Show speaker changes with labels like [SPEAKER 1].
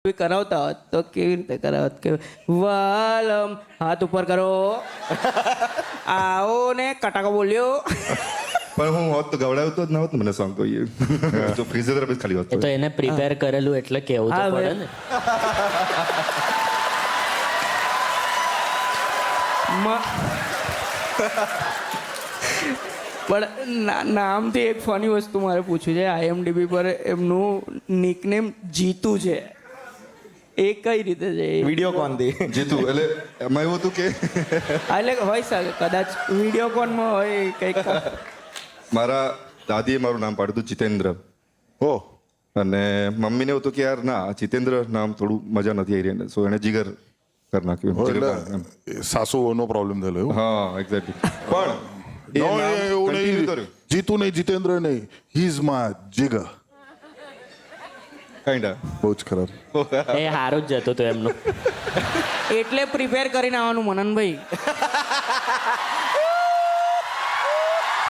[SPEAKER 1] કરાવતા હોત તો કેવી રીતે કરાવત કે વાલમ હાથ ઉપર કરો આવો ને કટાકો બોલ્યો.
[SPEAKER 2] પણ હું હોત તો ગવડાવતો જ ન હોત ને મને સોંગ તો એ જો ફિઝિયોથેરાપિસ્ટ ખાલી હોત
[SPEAKER 3] એ તો એને પ્રિપેર કરેલું એટલે કેવું તો
[SPEAKER 1] હા,
[SPEAKER 3] પડે ને.
[SPEAKER 1] પણ નામથી એક ફની વસ્તુ મારે પૂછ્યું છે. IMDb પર એમનું નિકનેમ જીતુ છે, એ કઈ રીતે છે?
[SPEAKER 4] વિડીયો કોન થી
[SPEAKER 2] જીતું એટલે એમાં એવું હતું કે
[SPEAKER 1] એટલે હોય શકે કદાચ વિડીયો કોનમાં હોય કંઈક.
[SPEAKER 2] મારા દાદીએ મારું નામ પાડ્યું હતું જીતેન્દ્ર.
[SPEAKER 4] ઓ
[SPEAKER 2] અને મમ્મીને એવું હતું કે યાર ના જીતેન્દ્ર નામ થોડું મજા નથી આવી રહી, સો એને જીગર કરી નાખ્યું. જીગર એમ.
[SPEAKER 5] એટલે સાસુનો પ્રોબ્લેમ થયેલો એવું
[SPEAKER 2] હા એક્ઝેક્ટલી. પણ એ
[SPEAKER 5] No,
[SPEAKER 2] નામ
[SPEAKER 5] એવું
[SPEAKER 2] continue
[SPEAKER 5] નહીં.
[SPEAKER 2] કર્યું.
[SPEAKER 5] જીતુ નહીં, જીતેન્દ્ર નહીં, હી ઇઝ માય જીગર.
[SPEAKER 2] કાઇન્ડા
[SPEAKER 5] બહુ જ ખરાબ.
[SPEAKER 3] એ સારું જ જતું હતું એમનું.
[SPEAKER 1] એટલે પ્રિપેર કરીને આવવાનું મનનભાઈ.